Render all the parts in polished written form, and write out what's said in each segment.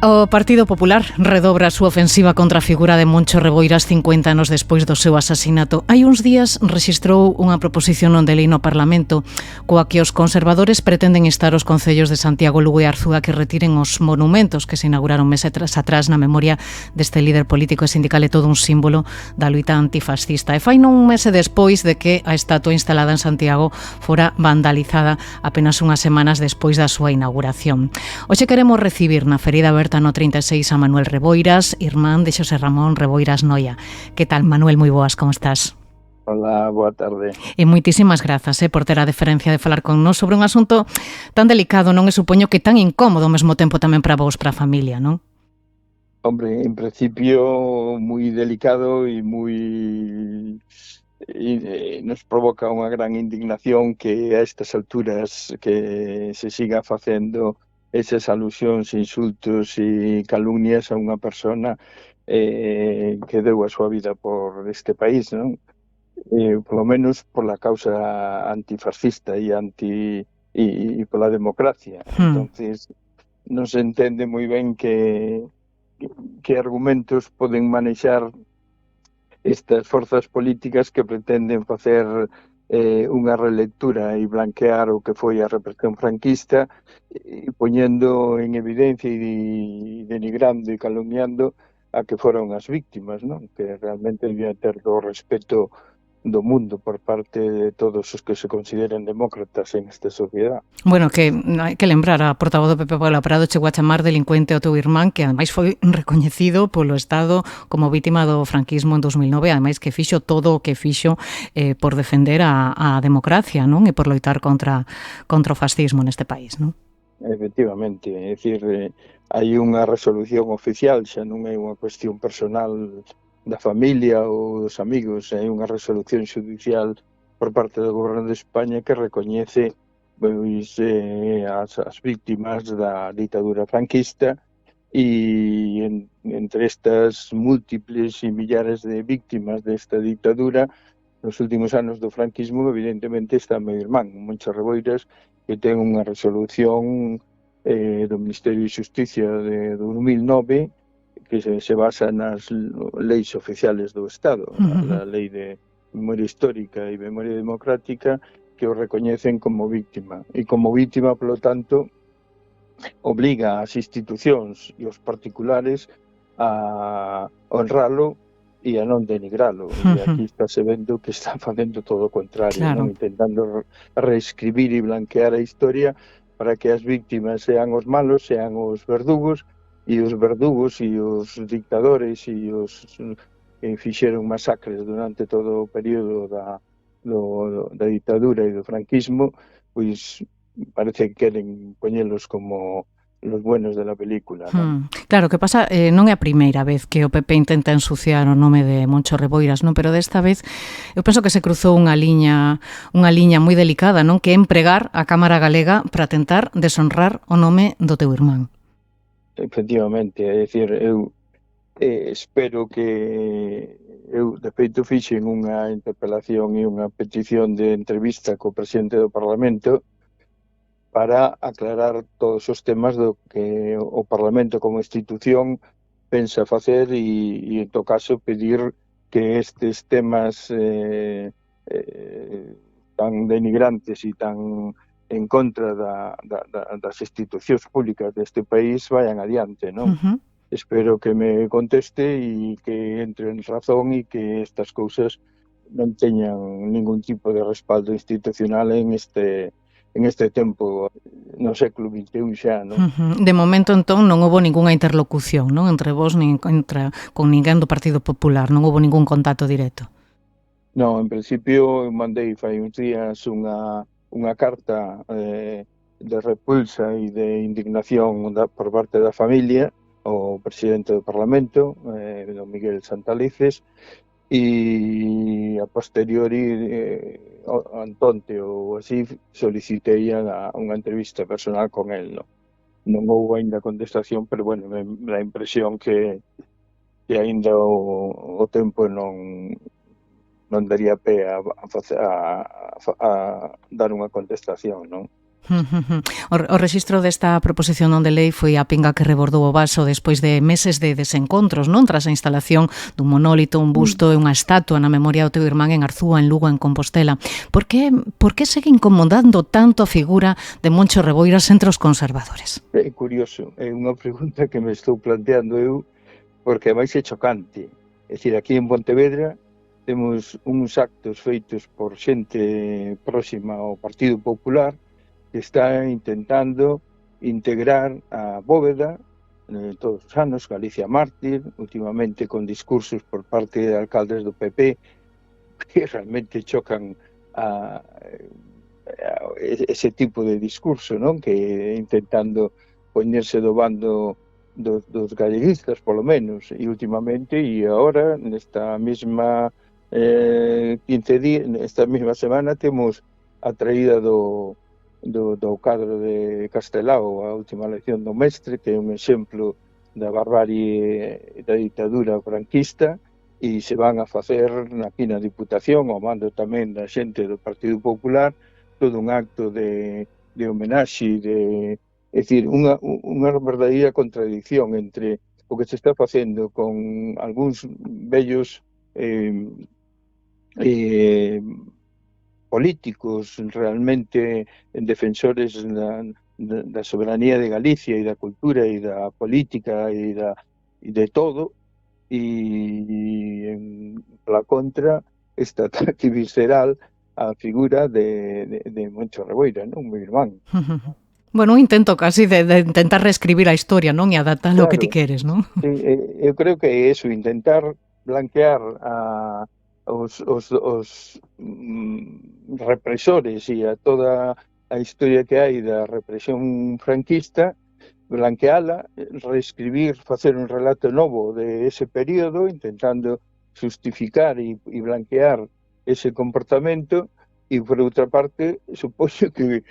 O Partido Popular redobra a súa ofensiva contra a figura de Moncho Reboiras 50 anos despois do seu asasinato. Hai uns días rexistrou unha proposición non de lei no Parlamento coa que os conservadores pretenden instar os concellos de Santiago, Lugo e Arzúa que retiren os monumentos que se inauguraron meses atrás na memoria deste líder político e sindical e todo un símbolo da loita antifascista. E fai non un mes despois de que a estatua instalada en Santiago fora vandalizada apenas unhas semanas despois da súa inauguración. Hoxe queremos recibir na ferida aberta no 36 a Manuel Reboiras, irmán de Xosé Ramón Reboiras Noia. Que tal, Manuel? Moi boas, como estás? Hola, boa tarde. E moitísimas grazas por ter a deferencia de falar con nós sobre un asunto tan delicado, non? E supoño que tan incómodo ao mesmo tempo tamén para vos, para a familia, non? Hombre, en principio moi delicado e nos provoca unha gran indignación que a estas alturas que se siga facendo esas alusións, insultos e calumnias a unha persona que deu a súa vida por este país, non? Polo menos pola causa antifascista e pola democracia. Entonces, non se entende moi ben que argumentos poden manexar estas forzas políticas que pretenden facer unha relectura e blanquear o que foi a represión franquista poñendo en evidencia e denigrando e calumniando a que foron as víctimas, non? Que realmente debía ter do respeto do mundo por parte de todos os que se consideren demócratas en esta sociedade. Bueno, que hai que lembrar, a portavoz do PP Paula Prado chegou a chamar delincuente ao teu irmán, que ademais foi recoñecido polo Estado como vítima do franquismo en 2009, ademais que fixo todo o que fixo por defender a democracia, non? E por loitar contra o fascismo neste país, non? Efectivamente, é dicir, hai unha resolución oficial, xa non é unha cuestión personal da familia ou dos amigos, hai unha resolución judicial por parte do Goberno de España que recoñece pois, as víctimas da ditadura franquista e entre estas múltiples e millares de víctimas desta ditadura nos últimos anos do franquismo evidentemente está meu irmán, Moncho Reboiras, que ten unha resolución do Ministerio de Xusticia de 2009 que se basa nas leis oficiales do Estado, a lei de memoria histórica e memoria democrática que o recoñecen como víctima. E como víctima, polo tanto, obliga as institucións e os particulares a honralo e a non denigralo. E aquí está se vendo que están facendo todo o contrario, Claro. non? Intentando reescribir e blanquear a historia para que as víctimas sean os malos, sean os verdugos, e os verdugos e os dictadores e os que fixeron masacres durante todo o período da ditadura e do franquismo, pois parece que queren poñelos como los buenos de la película, non? Claro, que pasa, non é a primeira vez que o PP intenta ensuciar o nome de Moncho Reboiras, non? Pero desta vez eu penso que se cruzou unha liña moi delicada, non? Que é empregar a Cámara Galega para tentar deshonrar o nome do teu irmán. Efectivamente, é dicir, eu espero que eu, de feito, fixen unha interpelación e unha petición de entrevista co presidente do Parlamento para aclarar todos os temas do que o Parlamento como institución pensa facer e en todo caso, pedir que estes temas tan denigrantes e tan en contra das institucións públicas deste país vayan adiante, non? Espero que me conteste e que entre en razón e que estas cousas non teñan ningún tipo de respaldo institucional en este tempo, no século XXI xa, non? De momento, entón, non houbo ningunha interlocución, non? Entre vos nin con ninguén do Partido Popular, non houbo ningún contacto directo. Non, en principio mandei fai uns días unha carta de repulsa e de indignación por parte da familia ao presidente do Parlamento, don Miguel Santalices, e a posteriori, antonte ou así, solicitei unha entrevista personal con el, non? Non houve aínda contestación, pero, bueno, me dá a impresión que aínda o tempo non daría pé a dar unha contestación, non? O rexistro desta proposición non de lei foi a pinga que rebordou o vaso despois de meses de desencontros, non? Tras a instalación dun monólito, un busto e unha estatua na memoria do teu irmán en Arzúa, en Lugo, en Compostela. Por que segue incomodando tanto a figura de Moncho Reboiras entre os conservadores? É curioso, é unha pregunta que me estou planteando eu, porque máis é chocante. É dicir, aquí en Pontevedra temos uns actos feitos por xente próxima ao Partido Popular que está intentando integrar a bóveda todos os anos, Galicia Mártir, últimamente con discursos por parte de alcaldes do PP que realmente chocan a ese tipo de discurso, non? Que intentando poñerse do bando dos galleguistas, polo menos, e últimamente, e agora, nesta mesma 15 días, nesta mesma semana, temos a traída do cadro de Castelao, a última elección do mestre, que é un exemplo da barbarie da ditadura franquista, e se van a facer aquí na Diputación, ao mando tamén da xente do Partido Popular, todo un acto de homenaxe, é dicir, unha verdadeira contradicción entre o que se está facendo con algúns vellos políticos realmente defensores da soberanía de Galicia e da cultura e da política e de todo, e la contra esta ataque visceral a figura de Moncho Reboira, non? Meu irmán. Bueno, un intento casi de intentar reescribir a historia, non? E adaptar o que ti queres, non? Sí, eu creo que é eso, intentar blanquear os represores e a toda a historia que hai da represión franquista, blanqueala, reescribir, facer un relato novo de ese período, intentando justificar e blanquear ese comportamento, e por outra parte, supoño que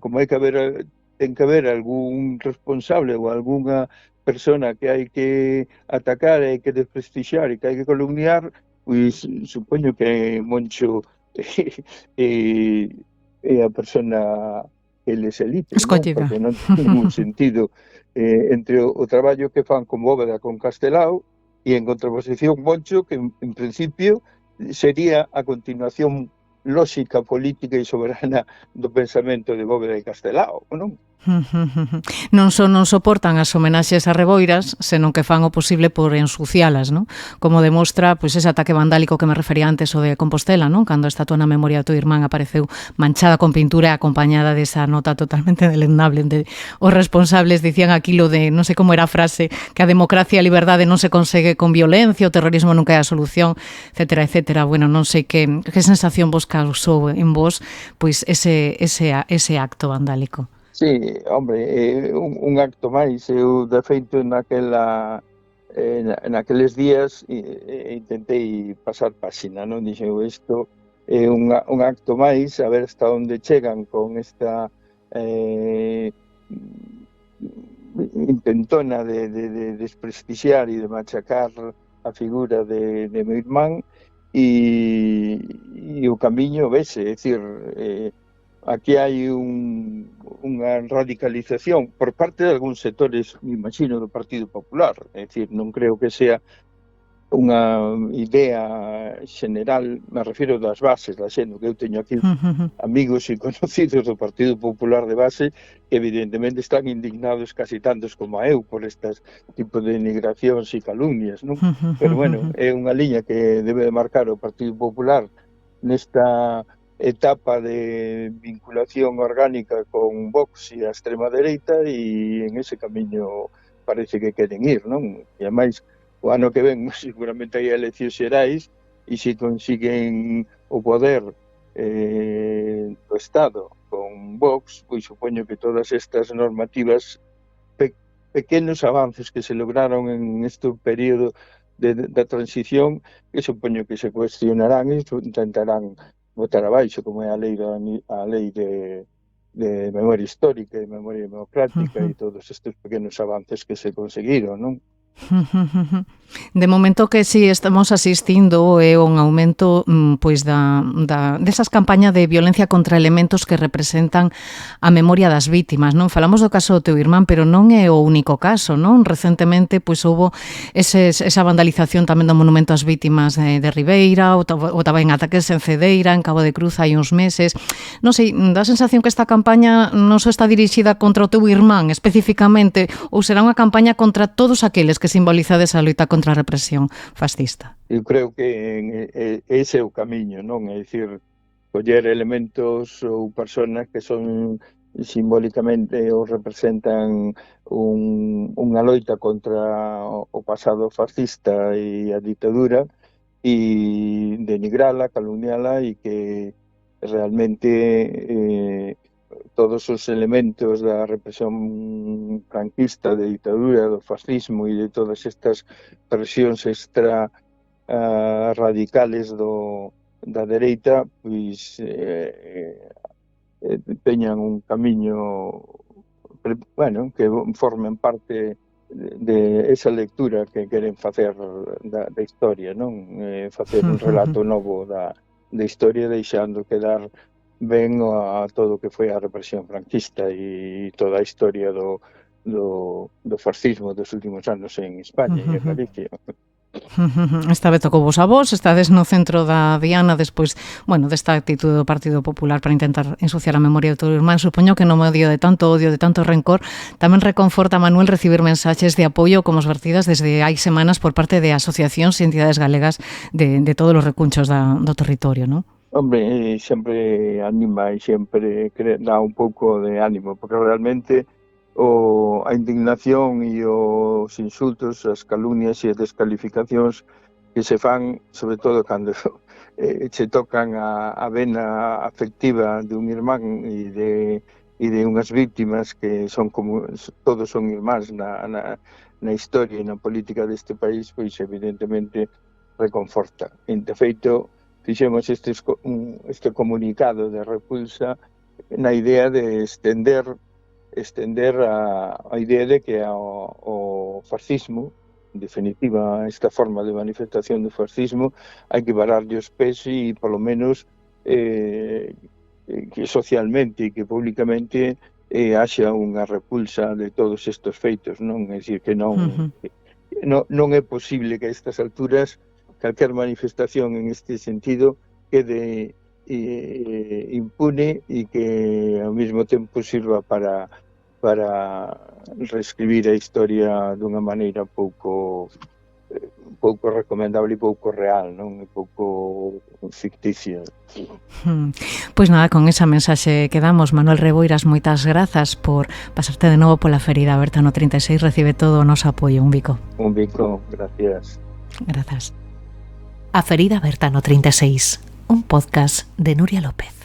como ten que haber algún responsable ou algunha persona que hai que atacar, hai que desprestixiar e que hai que calumniar, pois supoño que Moncho é a persona que les elite, escollida, porque non ten ningún sentido entre o traballo que fan con Bóveda, con Castelao, e en contraposición Moncho, que en principio sería a continuación lóxica, política e soberana do pensamento de Bóveda e Castelao, non? Non só non soportan as homenaxes a Reboiras, senón que fan o posible por ensucialas, non? Como demostra pois ese ataque vandálico que me refería antes o de Compostela, non? Cando a estatua na memoria do teu irmán apareceu manchada con pintura e acompañada desa nota totalmente deleznable de os responsables dicían aquilo de, non sei como era a frase, que a democracia e a liberdade non se consegue con violencia, o terrorismo nunca é a solución, etcétera, etcétera. Bueno, non sei que sensación vos causou en vos pois ese acto vandálico. Sí, hombre, un acto máis. Eu, de feito, naqueles días intentei pasar páxina, non? Dixen, isto é un acto máis, a ver hasta onde chegan con esta intentona de desprestixiar e de machacar a figura de meu irmán, e o camiño vese, é dicir, aquí hai unha radicalización por parte de algúns sectores, me imagino, do Partido Popular. É dicir, non creo que sea unha idea general, me refiro das bases da xente, que eu teño aquí amigos e conocidos do Partido Popular de base que evidentemente están indignados casi tantos como eu por estes tipo de denigracións e calumnias, non? Pero bueno, é unha liña que debe de marcar o Partido Popular nesta etapa de vinculación orgánica con Vox e a extrema dereita, e en ese camiño parece que queren ir, non? E ademais, o ano que ven seguramente hai eleccións xerais, e se consiguen o poder do Estado con Vox, pois supoño que todas estas normativas, pequenos avances que se lograron en este período da transición, que supoño que se cuestionarán e intentarán botar abaixo, como é a lei de memoria histórica e memoria democrática e todos estes pequenos avances que se conseguiron, non? De momento que si estamos asistindo é un aumento pois desas campañas de violencia contra elementos que representan a memoria das vítimas, non? Falamos do caso do teu irmán, pero non é o único caso, non? Recentemente pois houbo esa vandalización tamén do monumento ás vítimas de Ribeira, ou tamén ataques en Cedeira, en Cabo de Cruz hai uns meses. Non sei, dá a sensación que esta campaña non só está dirixida contra o teu irmán especificamente, ou será unha campaña contra todos aqueles que simbolizades a loita contra a represión fascista? Eu creo que ese é o camiño, non? É dicir, coller elementos ou personas que son simbólicamente ou representan unha loita contra o pasado fascista e a ditadura e denigrala, calumniala e que realmente todos os elementos da represión franquista, de ditadura, do fascismo e de todas estas presións extra radicales da dereita, pois teñan un camiño, bueno, que formen parte de esa lectura que queren facer da historia, non? Facer un relato novo da historia, deixando quedar ben a todo o que foi a represión franquista e toda a historia do fascismo dos últimos anos en España e en Galicia. Esta vez tocou vos a vos, estades no centro da diana despois, bueno, desta actitude do Partido Popular para intentar ensuciar a memoria do teu irmán. Supoño que no medio de tanto odio, de tanto rencor, tamén reconforta a Manuel recibir mensaxes de apoio como as vertidas desde hai semanas por parte de asociacións e entidades galegas de todos os recunchos do territorio, non? Hombre, sempre anima e sempre dá un pouco de ánimo, porque realmente a indignación e os insultos, as calumnias e as descalificacións que se fan, sobre todo cando se tocan a vena afectiva dun irmán e de unhas víctimas que son como todos son irmáns na historia e na política deste país, pois evidentemente reconforta. De feito, fixemos este comunicado de repulsa na idea de estender a idea de que o fascismo, en definitiva, esta forma de manifestación do fascismo, hai que vararlle os pés e, polo menos, que socialmente e que públicamente haxa unha repulsa de todos estes feitos, non? É dicir, que non é posible que a estas alturas calquer manifestación en este sentido quede impune e que ao mesmo tempo sirva para reescribir a historia dunha maneira pouco recomendable e pouco real, non? E pouco ficticia. Pois nada, con esa mensaxe quedamos. Manuel Reboiras, moitas grazas por pasarte de novo pola ferida aberta no 36, recibe todo o noso apoio. Un bico. Un bico, gracias. Grazas. A ferida aberta no 36, un podcast de Nuria López.